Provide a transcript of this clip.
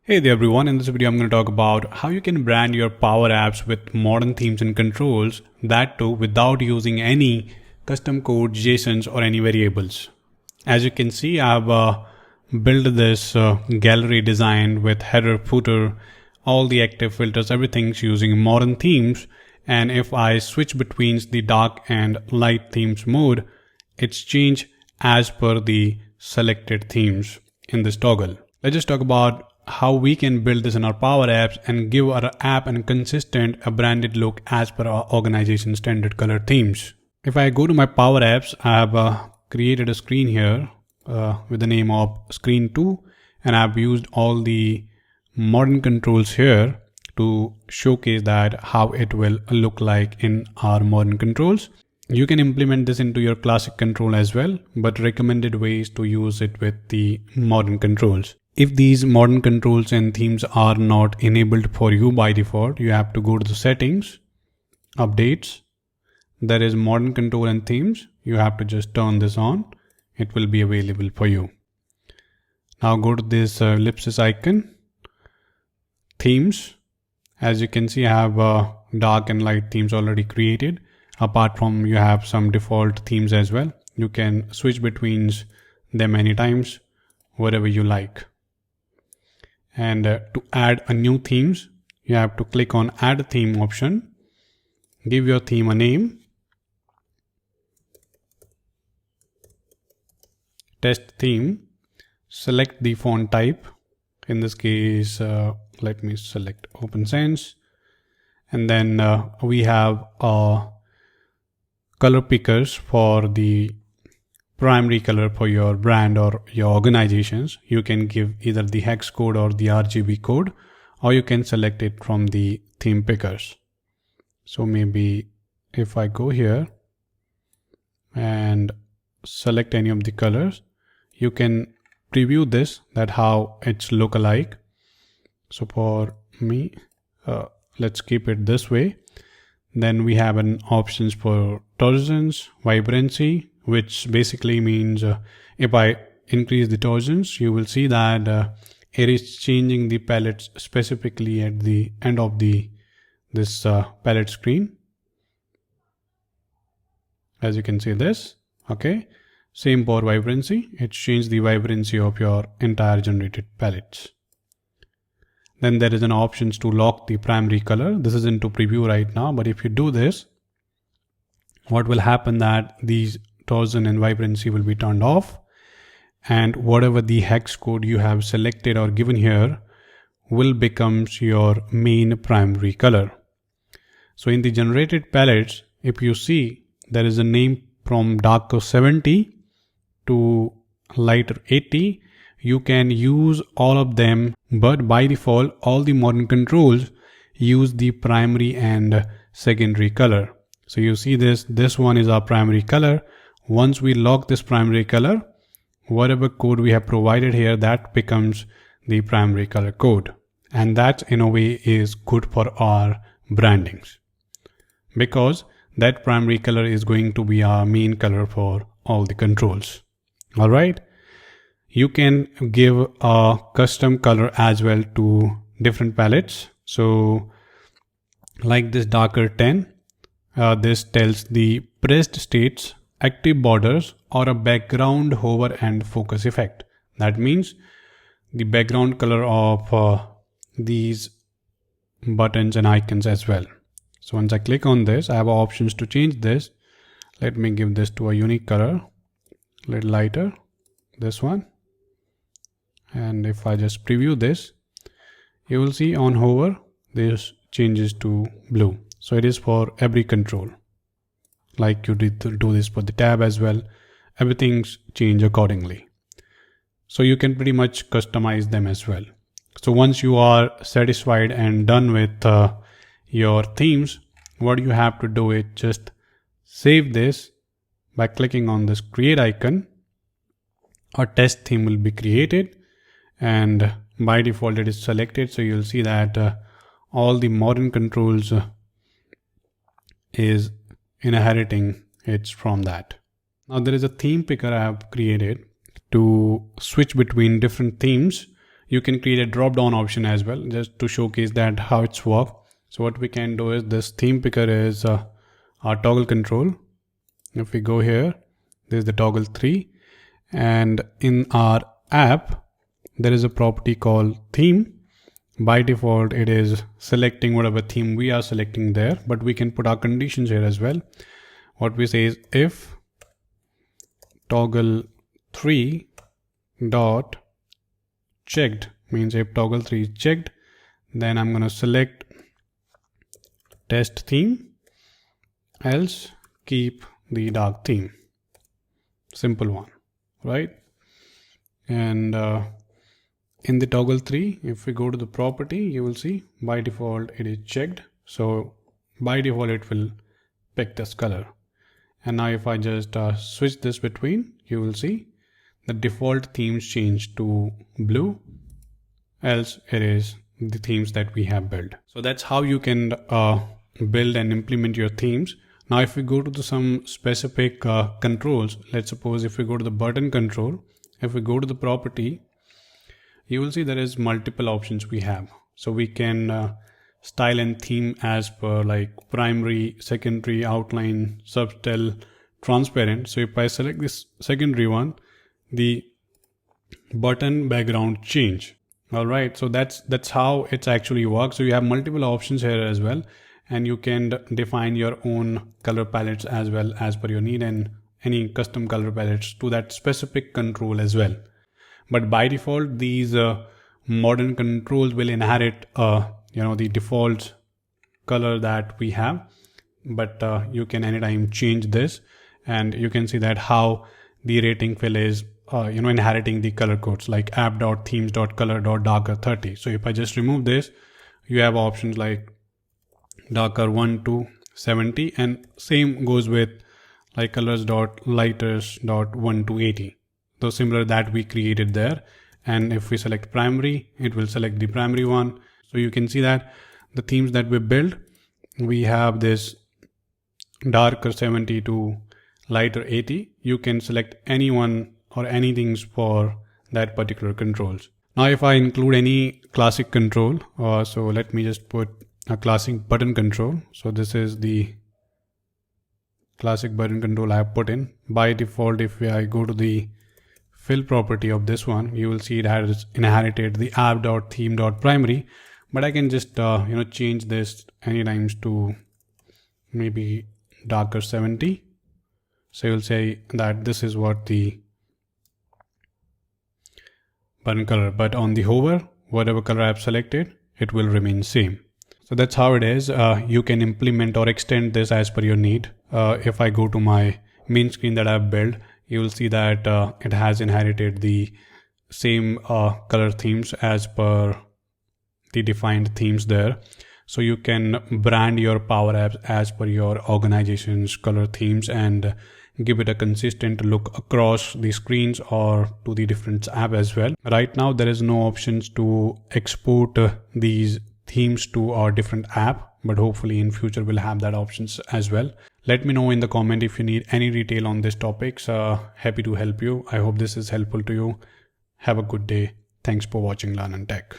Hey there everyone, in this video I'm going to talk about how you can brand your Power Apps with modern themes and controls, that too without using any custom code, JSONs or any variables. As you can see, I've built this gallery design with header, footer, all the active filters, everything's using modern themes. And if I switch between the dark and light themes mode, it's changed as per the selected themes in this toggle. Let's just talk about how we can build this in our Power Apps and give our app a consistent, branded look as per our organization standard color themes. If I go to my Power Apps, I have created a screen here with the name of screen 2, and I've used all the modern controls here to showcase that how it will look like in our modern controls. You can implement this into your classic control as well, but recommended ways to use it with the modern controls. If these modern controls and themes are not enabled for you by default, you have to go to the settings, updates. There is modern control and themes. You have to just turn this on. It will be available for you. Now go to this ellipsis icon, themes. As you can see, I have dark and light themes already created. Apart from, you have some default themes as well. You can switch between them anytime, whatever you like. And to add a new themes, you have to click on add theme option, give your theme a name, test theme, select the font type. In this case, let me select Open Sans. And then we have color pickers for the primary color for your brand or your organizations. You can give either the hex code or the RGB code, or you can select it from the theme pickers. So maybe if I go here and select any of the colors, you can preview this, that how it's look alike. So for me, let's keep it this way. Then we have an options for tolerance, vibrancy, which basically means if I increase the tolerance, you will see that it is changing the palettes specifically at the end of this palette screen. As you can see this, okay. Same for vibrancy, it changed the vibrancy of your entire generated palettes. Then there is an options to lock the primary color. This is into preview right now, but if you do this, what will happen that these torsion and vibrancy will be turned off, and whatever the hex code you have selected or given here will becomes your main primary color. So in the generated palettes, if you see, there is a name from darker 70 to lighter 80. You can use all of them, but by default, all the modern controls use the primary and secondary color. So you see this one is our primary color. Once we lock this primary color, whatever code we have provided here, that becomes the primary color code. And that in a way is good for our brandings, because that primary color is going to be our main color for all the controls. All right. You can give a custom color as well to different palettes. So like this darker 10, this tells the pressed states, active borders, or a background hover and focus effect. That means the background color of these buttons and icons as well. So once I click on this, I have options to change this. Let me give this to a unique color, a little lighter, this one. And if I just preview this, you will see on hover, this changes to blue. So it is for every control. Like you did to do this for the tab as well, everything's changed accordingly. So you can pretty much customize them as well. So once you are satisfied and done with your themes, what you have to do is just save this by clicking on this create icon. A test theme will be created, and by default it is selected. So you'll see that all the modern controls is inheriting it from that. Now there is a theme picker I have created to switch between different themes. You can create a drop down option as well, just to showcase that how it's work. So what we can do is, this theme picker is our toggle control. If we go here, there's the toggle 3, and in our app there is a property called theme. By default it is selecting whatever theme we are selecting there, but we can put our conditions here as well. What we say is, if toggle 3 dot checked, means if toggle 3 is checked, then I'm going to select test theme, else keep the dark theme. Simple one, right? And in the toggle 3, if we go to the property, you will see by default it is checked, so by default it will pick this color. And now if I just switch this between, you will see the default themes change to blue, else it is the themes that we have built. So that's how you can build and implement your themes. Now if we go to some specific controls, let's suppose if we go to the button control, if we go to the property, you will see there is multiple options we have. So we can style and theme as per like primary, secondary, outline, substyle, transparent. So if I select this secondary one, the button background change. All right, so that's how it's actually works. So you have multiple options here as well, and you can define your own color palettes as well as per your need, and any custom color palettes to that specific control as well. But by default, these modern controls will inherit the default color that we have, but you can anytime change this, and you can see that how the rating fill is inheriting the color codes like app.themes.color.darker30. So if I just remove this, you have options like darker 1 to 70, and same goes with like colors.lighters.1 to 80. So similar that we created there. And if we select primary, it will select the primary one. So you can see that the themes that we build, we have this darker 70 to lighter 80. You can select any one or anything for that particular controls. Now if I include any classic control, so let me just put a classic button control. So this is the classic button control I have put in. By default, if I go to the fill property of this one, you will see it has inherited the app.theme.primary, but I can just change this anytime to maybe darker 70. So you'll say that this is what the button color, but on the hover, whatever color I have selected, it will remain same. So that's how it is. You can implement or extend this as per your need. If I go to my main screen that I've built, you will see that it has inherited the same color themes as per the defined themes there. So you can brand your PowerApps as per your organization's color themes and give it a consistent look across the screens or to the different app as well. Right now there is no options to export these themes to our different app, but hopefully in future we'll have that options as well. Let me know in the comment if you need any detail on this topics. Happy to help you. I hope this is helpful to you. Have a good day. Thanks for watching Learn and Tech.